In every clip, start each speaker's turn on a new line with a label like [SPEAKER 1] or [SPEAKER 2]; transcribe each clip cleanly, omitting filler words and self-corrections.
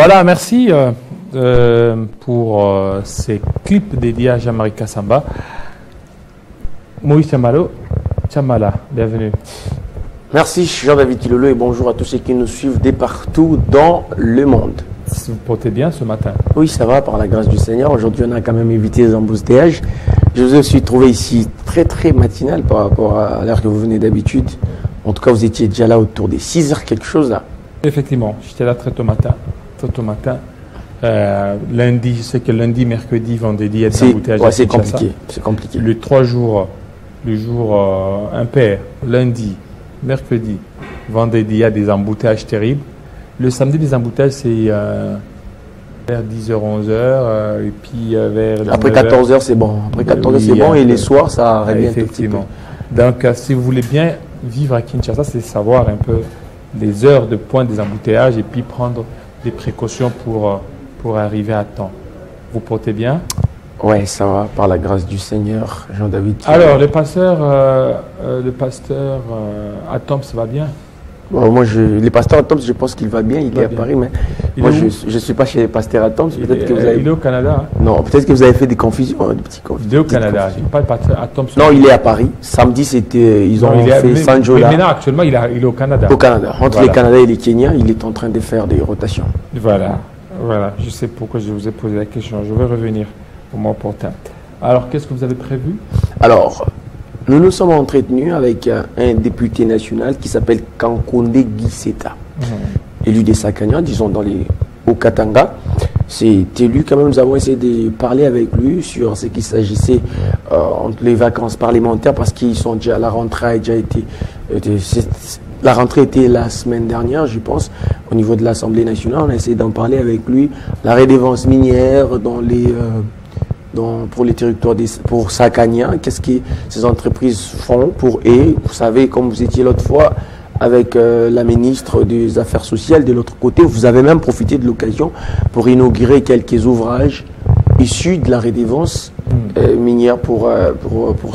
[SPEAKER 1] Voilà, merci pour ces clips dédiés à Jean-Marie Kassamba. Moïse Chamala, bienvenue.
[SPEAKER 2] Merci Jean-David Kilolo et bonjour à tous ceux qui nous suivent de partout dans le monde.
[SPEAKER 1] Vous portez bien ce matin?
[SPEAKER 2] Oui, ça va, par la grâce du Seigneur. Aujourd'hui, on a quand même évité les embouteillages. Je vous ai aussi trouvé ici très matinal par rapport à l'heure que vous venez d'habitude. En tout cas, vous étiez déjà là autour des 6 heures quelque chose là.
[SPEAKER 1] Effectivement, j'étais là très tôt matin. Lundi, je sais que lundi, mercredi, vendredi, il y a des embouteillages.
[SPEAKER 2] Ouais, c'est compliqué. C'est compliqué.
[SPEAKER 1] Les 3 jours, le jour impair, lundi, mercredi, vendredi, il y a des embouteillages terribles. Le samedi, les embouteillages, c'est vers 10h, 11h, et puis vers...
[SPEAKER 2] Après 14h, c'est bon. Après 14h, c'est bon, et les soirs, ça revient un tout petit peu.
[SPEAKER 1] Donc, si vous voulez bien vivre à Kinshasa, c'est savoir un peu les heures de pointe des embouteillages et puis prendre des précautions pour arriver à temps. Vous portez bien?
[SPEAKER 2] Ouais, ça va, par la grâce du Seigneur, Jean-David.
[SPEAKER 1] Alors, le pasteur Atoms va bien?
[SPEAKER 2] Bon, moi, le pasteur Atoms, je pense qu'il va bien, il est à Paris, mais moi, je ne suis pas chez le pasteur Atoms. Peut-être que vous avez...
[SPEAKER 1] Il est au Canada. Hein?
[SPEAKER 2] Non, peut-être que vous avez fait des confusions, des petites confusions.
[SPEAKER 1] Il est au Canada, je ne pas le pasteur Atoms.
[SPEAKER 2] Non, il est à Paris. Samedi, c'était, ils ont fait Sanjola.
[SPEAKER 1] Mais maintenant, actuellement, il est au Canada.
[SPEAKER 2] Au Canada. Entre les Canadiens et les Kenyans, il est en train de faire des rotations.
[SPEAKER 1] Voilà. Je sais pourquoi je vous ai posé la question. Je vais revenir au moment opportun. Alors, qu'est-ce que vous avez prévu?
[SPEAKER 2] Alors, nous nous sommes entretenus avec un député national qui s'appelle Kankonde Giseta, élu des Sakania, disons au Katanga. C'est élu quand même, nous avons essayé de parler avec lui sur ce qu'il s'agissait entre les vacances parlementaires parce qu'ils sont déjà, la rentrée a déjà été... La rentrée était la semaine dernière, je pense, au niveau de l'Assemblée nationale. On a essayé d'en parler avec lui. La redevance minière pour les territoires pour Sakania, qu'est-ce que ces entreprises font pour eux? Vous savez, comme vous étiez l'autre fois avec la ministre des Affaires sociales de l'autre côté, vous avez même profité de l'occasion pour inaugurer quelques ouvrages issus de la redevance minière pour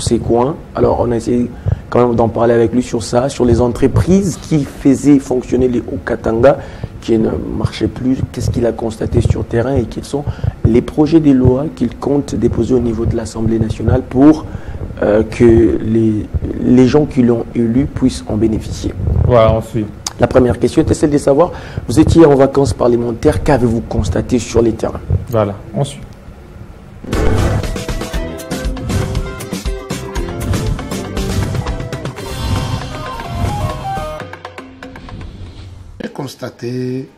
[SPEAKER 2] ces coins. Alors on a essayé quand même d'en parler avec lui sur ça, sur les entreprises qui faisaient fonctionner les Haut-Katanga, qui ne marchaient plus, qu'est-ce qu'il a constaté sur terrain et quels sont les projets de loi qu'il compte déposer au niveau de l'Assemblée nationale pour que les gens qui l'ont élu puissent en bénéficier.
[SPEAKER 1] Voilà, on suit.
[SPEAKER 2] La première question était celle de savoir, vous étiez en vacances parlementaires, qu'avez-vous constaté sur les terrains?
[SPEAKER 1] Voilà, on suit.
[SPEAKER 3] J'ai constaté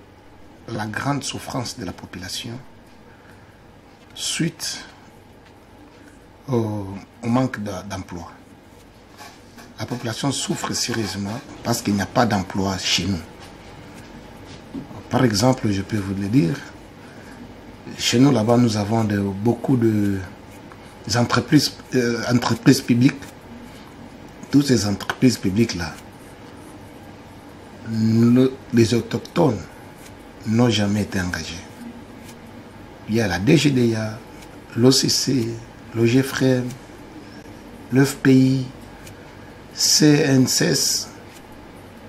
[SPEAKER 3] la grande souffrance de la population suite au manque d'emploi. La population souffre sérieusement parce qu'il n'y a pas d'emploi chez nous. Par exemple, je peux vous le dire, chez nous là-bas, nous avons beaucoup d'entreprises publiques. Toutes ces entreprises publiques-là, les autochtones n'ont jamais été engagés. Il y a la DGDA, l'OCC, l'OGFREM, l'FPI, CNCS,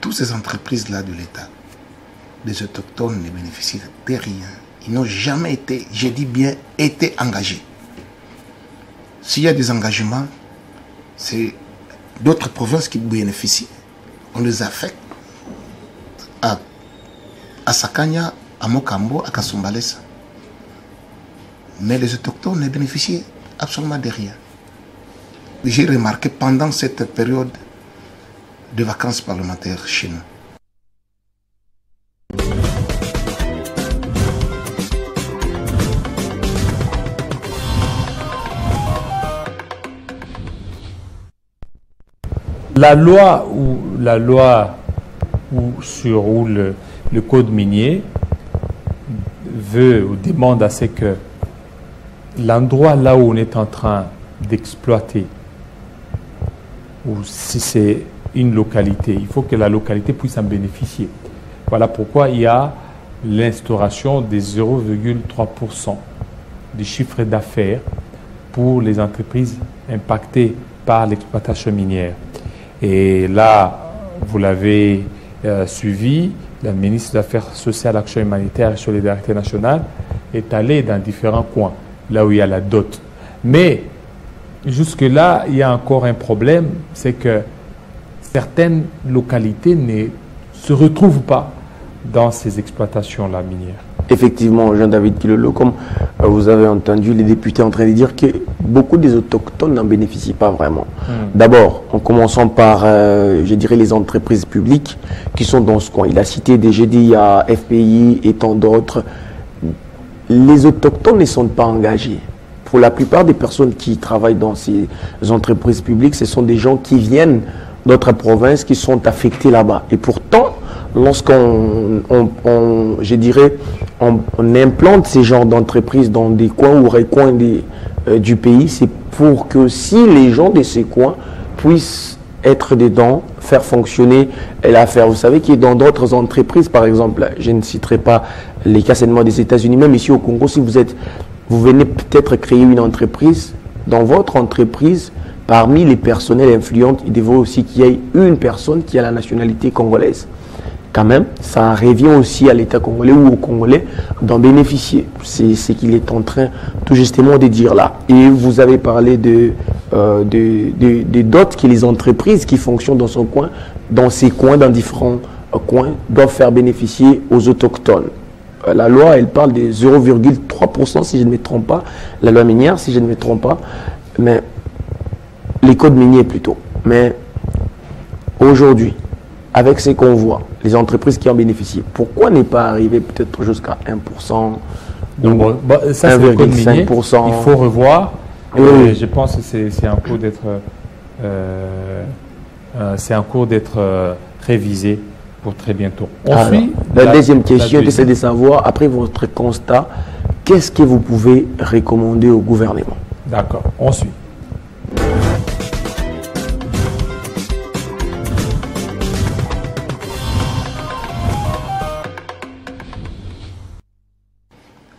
[SPEAKER 3] toutes ces entreprises-là de l'État. Les autochtones ne bénéficient de rien. Ils n'ont jamais été, je dis bien, été engagés. S'il y a des engagements, c'est d'autres provinces qui bénéficient. On les affecte à Sakania, à Mokambo, à Kasumbalesa. Mais les autochtones ne bénéficient absolument de rien. J'ai remarqué pendant cette période de vacances parlementaires chez nous.
[SPEAKER 1] La loi sur le code minier veut ou demande à ce que l'endroit là où on est en train d'exploiter, ou si c'est une localité, il faut que la localité puisse en bénéficier. Voilà pourquoi il y a l'instauration des 0,3% du chiffre d'affaires pour les entreprises impactées par l'exploitation minière. Et là, vous l'avez suivi, la ministre des Affaires sociales, Action humanitaire et solidarité nationale, est allée dans différents coins, là où il y a la dot. Mais jusque-là, il y a encore un problème, c'est que certaines localités ne se retrouvent pas dans ces exploitations-là minières.
[SPEAKER 2] Effectivement, Jean-David Kilolo, comme vous avez entendu les députés en train de dire que beaucoup des autochtones n'en bénéficient pas vraiment. D'abord, en commençant par, je dirais, les entreprises publiques qui sont dans ce coin. Il a cité des GDIA, FPI et tant d'autres. Les autochtones ne sont pas engagés. Pour la plupart des personnes qui travaillent dans ces entreprises publiques, ce sont des gens qui viennent d'autres provinces qui sont affectés là-bas. Et pourtant, lorsqu'on implante ces genres d'entreprises dans des coins ou recoins du pays, c'est pour que aussi les gens de ces coins puissent être dedans, faire fonctionner l'affaire. Vous savez qu'il y a dans d'autres entreprises, par exemple, je ne citerai pas les cas seulement des États-Unis, même ici au Congo, si vous venez peut-être créer une entreprise, dans votre entreprise, parmi les personnels influentes, il devrait aussi qu'il y ait une personne qui a la nationalité congolaise. Quand même, ça revient aussi à l'État congolais ou aux Congolais d'en bénéficier. C'est ce qu'il est en train tout justement de dire là. Et vous avez parlé des dots que les entreprises qui fonctionnent dans son coin, dans ces coins, dans différents coins, doivent faire bénéficier aux autochtones. La loi, elle parle de 0,3% si je ne me trompe pas, la loi minière si je ne me trompe pas, mais les codes miniers plutôt. Mais aujourd'hui, avec ce qu'on voit, les entreprises qui en bénéficient, pourquoi ne pas arriver peut-être jusqu'à 1%,
[SPEAKER 1] Donc, ça, c'est le code minier.
[SPEAKER 2] 1,5%.
[SPEAKER 1] Il faut revoir.
[SPEAKER 2] Oui.
[SPEAKER 1] Je pense que c'est en cours d'être révisé pour très bientôt. Ensuite,
[SPEAKER 2] la deuxième question, c'est de savoir, après votre constat, qu'est-ce que vous pouvez recommander au gouvernement?
[SPEAKER 1] D'accord. Ensuite.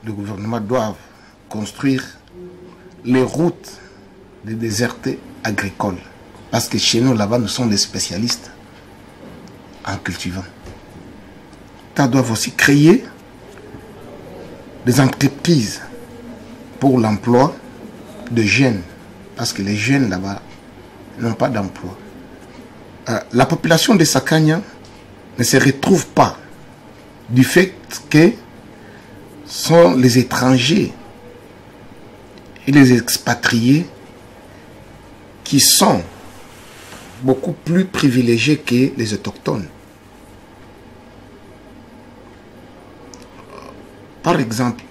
[SPEAKER 3] Le gouvernement doit construire les routes des désertés agricoles. Parce que chez nous, là-bas, nous sommes des spécialistes en cultivant. L'État doit aussi créer des entreprises pour l'emploi de jeunes. Parce que les jeunes, là-bas, n'ont pas d'emploi. La population de Sakania ne se retrouve pas du fait que sont les étrangers et les expatriés qui sont beaucoup plus privilégiés que les autochtones. Par exemple,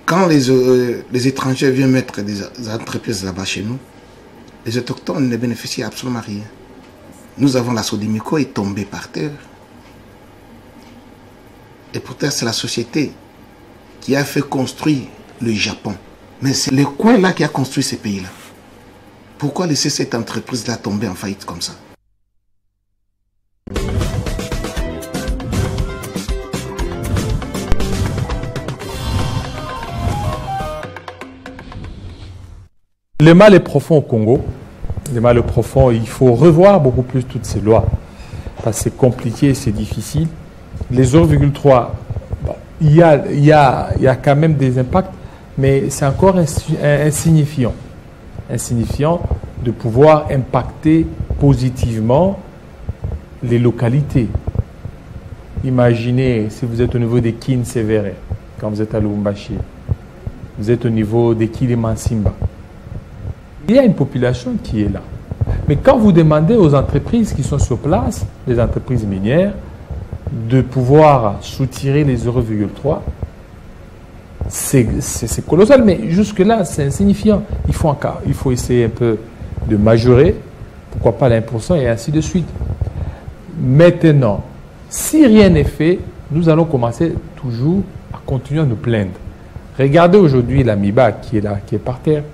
[SPEAKER 3] quand les étrangers viennent mettre des entreprises là-bas chez nous, les autochtones ne bénéficient absolument rien. Nous avons la Sodimico est tombée par terre. Et pourtant, c'est la société qui a fait construire le Japon. Mais c'est le coin là qui a construit ces pays-là. Pourquoi laisser cette entreprise-là tomber en faillite comme ça?
[SPEAKER 1] Le mal est profond au Congo. Le mal est profond. Il faut revoir beaucoup plus toutes ces lois. Parce que c'est compliqué, c'est difficile. Les 0,3, bon, il y a quand même des impacts, mais c'est encore insignifiant. Insignifiant de pouvoir impacter positivement les localités. Imaginez si vous êtes au niveau des Kin Sévère, quand vous êtes à Lubumbashi, vous êtes au niveau des Kilimansimba. Il y a une population qui est là. Mais quand vous demandez aux entreprises qui sont sur place, les entreprises minières, de pouvoir soutirer les 0,3, c'est colossal, mais jusque-là, c'est insignifiant. Il faut essayer un peu de majorer, pourquoi pas l'1% et ainsi de suite. Maintenant, si rien n'est fait, nous allons commencer toujours à continuer à nous plaindre. Regardez aujourd'hui la MIBA qui est là, qui est par terre.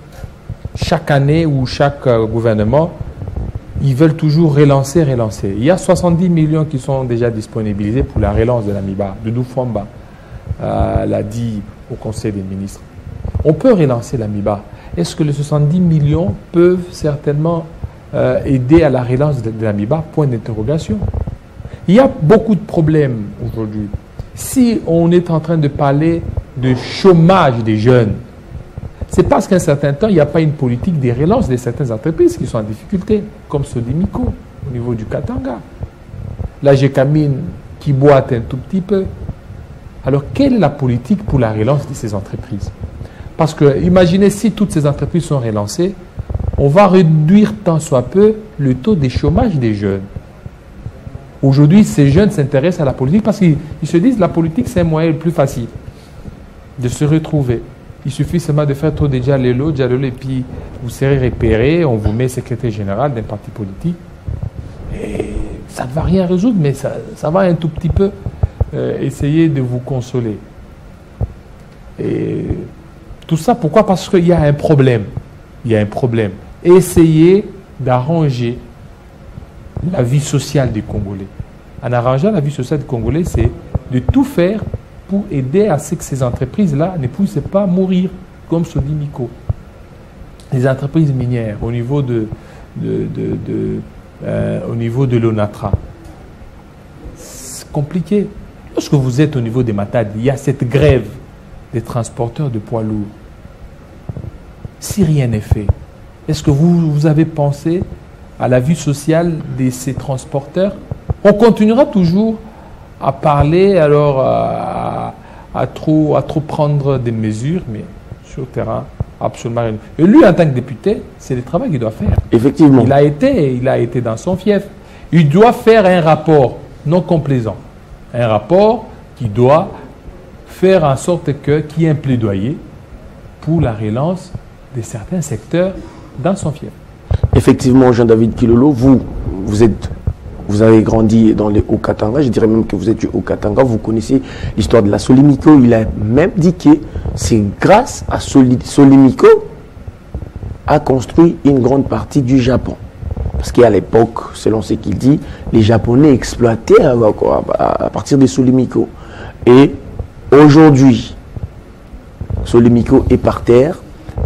[SPEAKER 1] Chaque année ou chaque gouvernement, ils veulent toujours relancer. Il y a 70 millions qui sont déjà disponibilisés pour la relance de la MIBA. Doudou Fwamba l'a dit au Conseil des ministres. On peut relancer la MIBA. Est-ce que les 70 millions peuvent certainement aider à la relance de la MIBA? Point d'interrogation. Il y a beaucoup de problèmes aujourd'hui. Si on est en train de parler de chômage des jeunes, c'est parce qu'à un certain temps, il n'y a pas une politique de relance de certaines entreprises qui sont en difficulté, comme Sodimico, au niveau du Katanga. La Gécamine qui boite un tout petit peu. Alors, quelle est la politique pour la relance de ces entreprises? Parce que, imaginez si toutes ces entreprises sont relancées, on va réduire tant soit peu le taux de chômage des jeunes. Aujourd'hui, ces jeunes s'intéressent à la politique parce qu'ils se disent que la politique, c'est un moyen le plus facile de se retrouver. Il suffit seulement de faire trop de dialolo, et puis vous serez repéré, on vous met secrétaire général d'un parti politique. Et ça ne va rien résoudre, mais ça va un tout petit peu essayer de vous consoler. Et tout ça, pourquoi? Parce qu'il y a un problème. Il y a un problème. Essayez d'arranger la vie sociale des Congolais. En arrangeant la vie sociale des Congolais, c'est de tout faire pour aider à ce que ces entreprises-là ne puissent pas mourir, comme Sodimico. Les entreprises minières, au niveau de l'ONATRA, c'est compliqué. Lorsque vous êtes au niveau des Matades, il y a cette grève des transporteurs de poids lourds. Si rien n'est fait, est-ce que vous avez pensé à la vie sociale de ces transporteurs? On continuera toujours à parler, alors à trop prendre des mesures, mais sur le terrain, absolument rien. Et lui, en tant que député, c'est le travail qu'il doit faire.
[SPEAKER 2] Effectivement.
[SPEAKER 1] Il a été dans son fief. Il doit faire un rapport non complaisant. Un rapport qui doit faire en sorte qu'il y ait un plaidoyer pour la relance de certains secteurs dans son fief.
[SPEAKER 2] Effectivement, Jean-David Kilolo, vous avez grandi dans les Hauts-Katanga, je dirais même que vous êtes du Haut-Katanga, vous connaissez l'histoire de la Solimico. Il a même dit que c'est grâce à Solimico a construit une grande partie du Japon. Parce qu'à l'époque, selon ce qu'il dit, les Japonais exploitaient à partir de Solimico. Et aujourd'hui, Solimico est par terre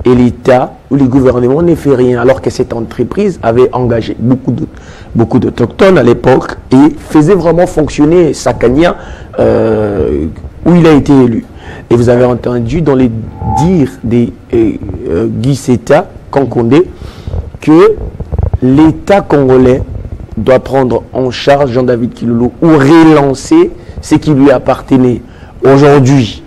[SPEAKER 2] et l'État ou le gouvernement ne fait rien, alors que cette entreprise avait engagé beaucoup d'Autochtones à l'époque et faisait vraiment fonctionner Sakania où il a été élu. Et vous avez entendu dans les dires de Guy Seta Kankondé que l'État congolais doit prendre en charge Jean-David Kilolo ou relancer ce qui lui appartenait. Aujourd'hui,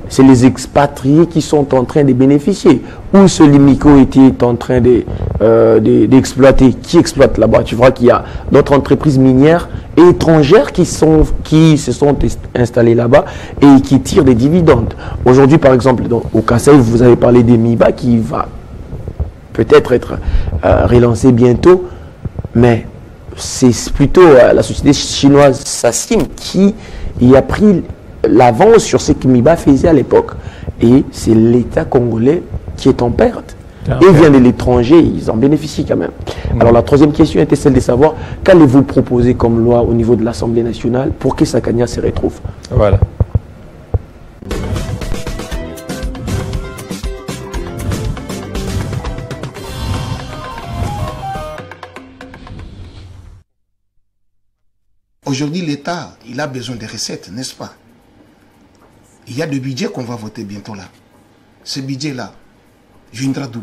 [SPEAKER 2] c'est les expatriés qui sont en train de bénéficier. Où Solimico était en train d'exploiter, qui exploite là-bas? Tu vois qu'il y a d'autres entreprises minières et étrangères qui se sont installées là-bas et qui tirent des dividendes. Aujourd'hui, par exemple, au Kasaï, vous avez parlé des MIBA qui va peut-être être relancé bientôt, mais c'est plutôt la société chinoise Sassim qui y a pris l'avance sur ce que MIBA faisait à l'époque. Et c'est l'État congolais qui est en perte. Et il vient de l'étranger, ils en bénéficient quand même. Alors la troisième question était celle de savoir qu'allez-vous proposer comme loi au niveau de l'Assemblée nationale pour que Sakania se retrouve.
[SPEAKER 1] Voilà.
[SPEAKER 3] Aujourd'hui, l'État, il a besoin de recettes, n'est-ce pas? Il y a des budgets qu'on va voter bientôt là. Ce budget-là viendra d'où?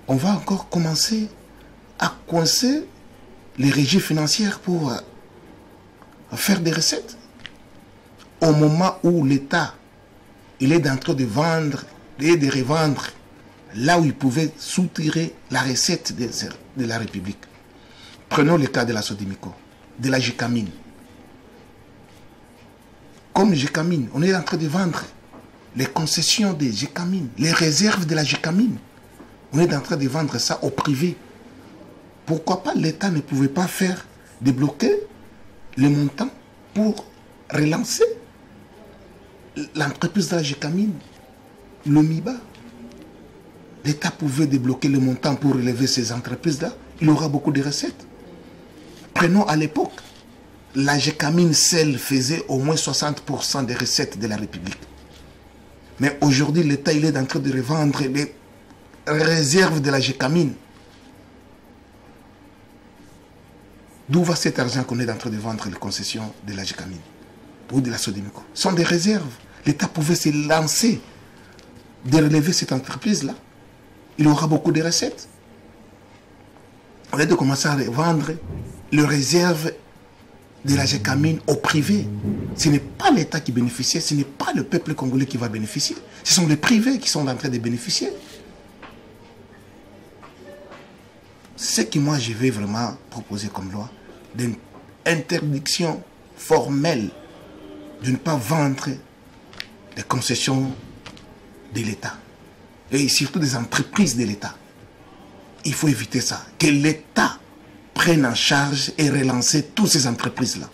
[SPEAKER 3] On va encore commencer à coincer les régies financières pour faire des recettes. Au moment où l'État, il est en train de vendre et de revendre là où il pouvait soutirer la recette de la République. Prenons le cas de la Sodimico, de la Gécamine. Comme Gécamine, on est en train de vendre les concessions de Gécamine, les réserves de la Gécamine. On est en train de vendre ça au privé. Pourquoi pas l'État ne pouvait pas faire débloquer le montant pour relancer l'entreprise de la Gécamine, le MIBA? L'État pouvait débloquer le montant pour relever ces entreprises-là. Il aura beaucoup de recettes. Prenons à l'époque, la Gécamine seule faisait au moins 60% des recettes de la République. Mais aujourd'hui, l'État il est en train de revendre les réserves de la Gécamine. D'où va cet argent qu'on est en train de vendre les concessions de la GECAMIN ou de la Sodimico? Ce sont des réserves. L'État pouvait se lancer de relever cette entreprise-là. Il aura beaucoup de recettes. On a de commencer à vendre les réserves de la GECAMIN au privé. Ce n'est pas l'État qui bénéficie, ce n'est pas le peuple congolais qui va bénéficier. Ce sont les privés qui sont en train de bénéficier. Ce que moi je vais vraiment proposer comme loi, d'une interdiction formelle de ne pas vendre des concessions de l'État et surtout des entreprises de l'État. Il faut éviter ça, que l'État prenne en charge et relance toutes ces entreprises-là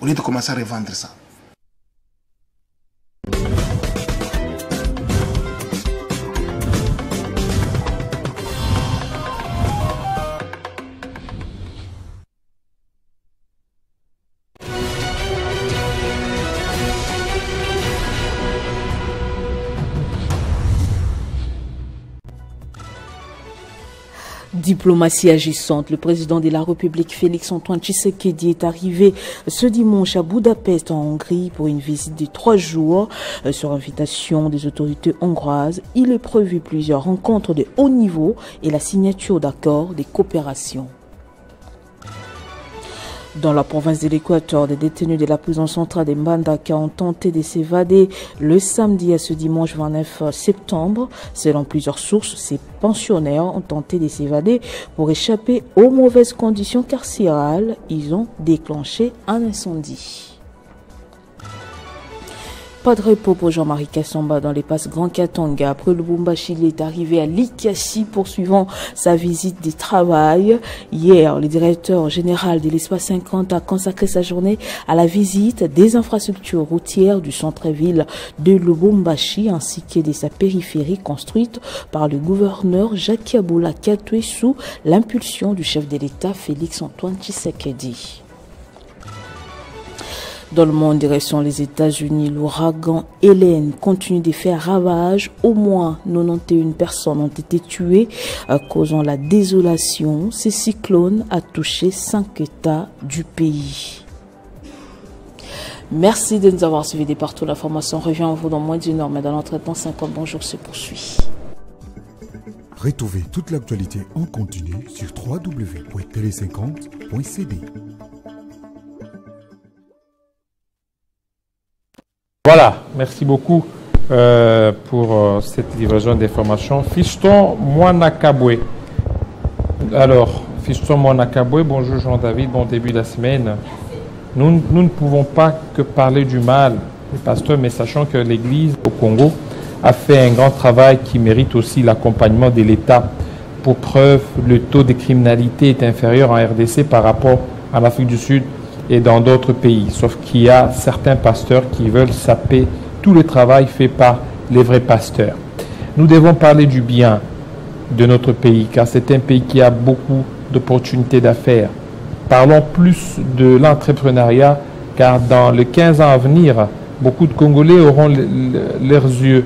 [SPEAKER 3] au lieu de commencer à revendre ça.
[SPEAKER 4] Diplomatie agissante. Le président de la République, Félix-Antoine Tshisekedi, est arrivé ce dimanche à Budapest, en Hongrie, pour une visite de 3 jours. Sur invitation des autorités hongroises, il est prévu plusieurs rencontres de haut niveau et la signature d'accords de coopération. Dans la province de l'Équateur, des détenus de la prison centrale de Mbandaka ont tenté de s'évader le samedi à ce dimanche 29 septembre. Selon plusieurs sources, ces pensionnaires ont tenté de s'évader pour échapper aux mauvaises conditions carcérales. Ils ont déclenché un incendie. Pas de repos pour Jean-Marie Kassamba dans les passes Grand Katanga. Après Lubumbashi, il est arrivé à Likasi poursuivant sa visite de travail. Hier, le directeur général de l'Espace 50 a consacré sa journée à la visite des infrastructures routières du centre-ville de Lubumbashi ainsi que de sa périphérie construite par le gouverneur Jacques Aboula Katoué sous l'impulsion du chef de l'État Félix-Antoine Tshisekedi. Dans le monde, direction les États-Unis, l'ouragan Hélène continue de faire ravage. Au moins 91 personnes ont été tuées, causant la désolation. Ce cyclone a touché 5 États du pays. Merci de nous avoir suivis de partout. L'information revient à vous dans moins d'une heure, mais dans notre temps 50 bonjour se poursuit.
[SPEAKER 5] Retrouvez toute l'actualité en continu sur www.tele50.cd.
[SPEAKER 1] Voilà, merci beaucoup pour cette livraison d'informations. Fiston Mwanakabwe. Alors, Fiston Mwanakabwe, bonjour Jean-David, bon début de la semaine. Nous ne pouvons pas que parler du mal des pasteurs, mais sachant que l'Église au Congo a fait un grand travail qui mérite aussi l'accompagnement de l'État. Pour preuve, le taux de criminalité est inférieur en RDC par rapport à l'Afrique du Sud et dans d'autres pays, sauf qu'il y a certains pasteurs qui veulent saper tout le travail fait par les vrais pasteurs. Nous devons parler du bien de notre pays, car c'est un pays qui a beaucoup d'opportunités d'affaires. Parlons plus de l'entrepreneuriat, car dans les 15 ans à venir, beaucoup de Congolais auront leurs yeux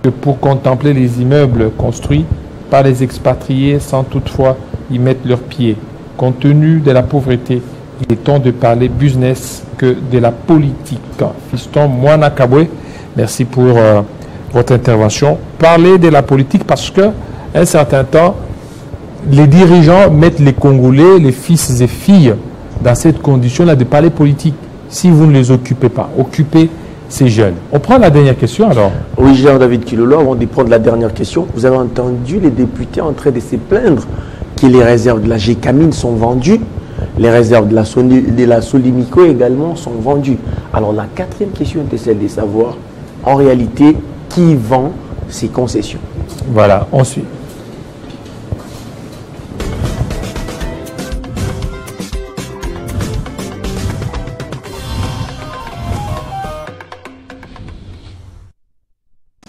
[SPEAKER 1] que pour contempler les immeubles construits par les expatriés sans toutefois y mettre leurs pieds. Compte tenu de la pauvreté, il est temps de parler business que de la politique. Fiston Mwanakabwe, merci pour votre intervention. Parlez de la politique parce que un certain temps, les dirigeants mettent les Congolais, les fils et filles, dans cette condition-là de parler politique. Si vous ne les occupez pas, occupez ces jeunes. On prend la dernière question alors.
[SPEAKER 2] Oui, Jean-David Kilolo, avant de prendre la dernière question, vous avez entendu les députés en train de se plaindre que les réserves de la GECAMIN sont vendues. Les réserves de la Solimico également sont vendues. Alors la quatrième question était celle de savoir, en réalité, qui vend ces concessions.
[SPEAKER 1] Voilà, on suit.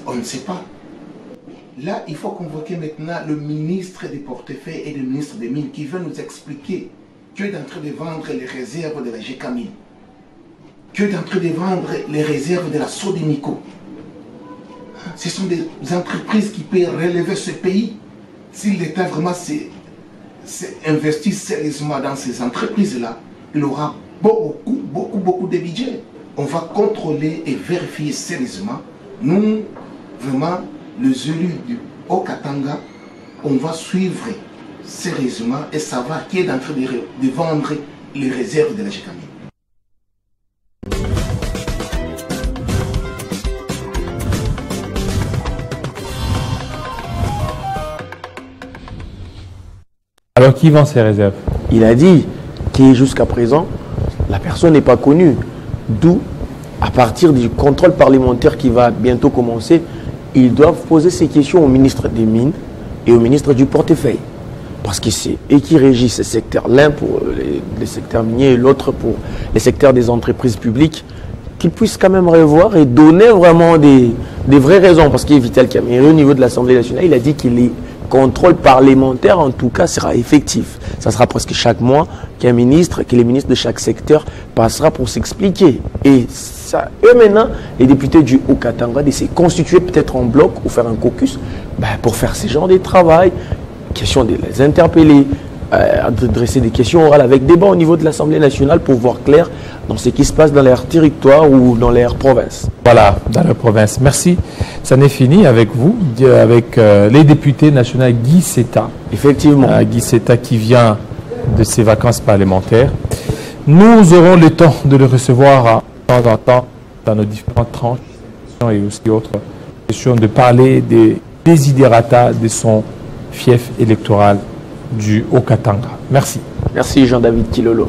[SPEAKER 3] On ne sait pas. Là, il faut convoquer maintenant le ministre des portefeuilles et le ministre des Mines qui veut nous expliquer que est en train de vendre les réserves de la GECAMIN, que est en train de vendre les réserves de la Sodimico. Ce sont des entreprises qui peuvent relever ce pays si l'État vraiment s'investit sérieusement dans ces entreprises-là. il aura beaucoup de budget. On va contrôler et vérifier sérieusement. Nous, vraiment, les élus du Haut-Katanga, on va suivre sérieusement et savoir qui est en train de vendre les réserves de la GECAMI.
[SPEAKER 1] Alors, qui vend ces réserves?
[SPEAKER 2] Il a dit que jusqu'à présent, la personne n'est pas connue. D'où, à partir du contrôle parlementaire qui va bientôt commencer, ils doivent poser ces questions au ministre des Mines et au ministre du Portefeuille. Parce que c'est eux qui régissent ces secteurs, l'un pour les secteurs miniers et l'autre pour les secteurs des entreprises publiques, qu'ils puissent quand même revoir et donner vraiment des vraies raisons. Parce que Vital Kamerhe, au niveau de l'Assemblée nationale, il a dit qu'il est contrôle parlementaire, en tout cas, sera effectif. Ça sera presque chaque mois que les ministres de chaque secteur passera pour s'expliquer. Et ça, eux maintenant, les députés du Haut-Katanga, de se constituer peut-être en bloc ou faire un caucus pour faire ce genre de travail. Question de les interpeller, de dresser des questions orales avec débat au niveau de l'Assemblée nationale pour voir clair dans ce qui se passe dans leur territoire ou dans leur province.
[SPEAKER 1] Voilà, dans la province. Merci. Ça n'est fini avec vous, avec les députés nationaux Guy Seta.
[SPEAKER 2] Effectivement.
[SPEAKER 1] Guy Seta qui vient de ses vacances parlementaires. Nous aurons le temps de le recevoir de temps en temps dans nos différentes tranches et aussi autres questions, de parler des desiderata de son fief électoral du Haut-Katanga. Merci.
[SPEAKER 2] Merci Jean-David Kilolo.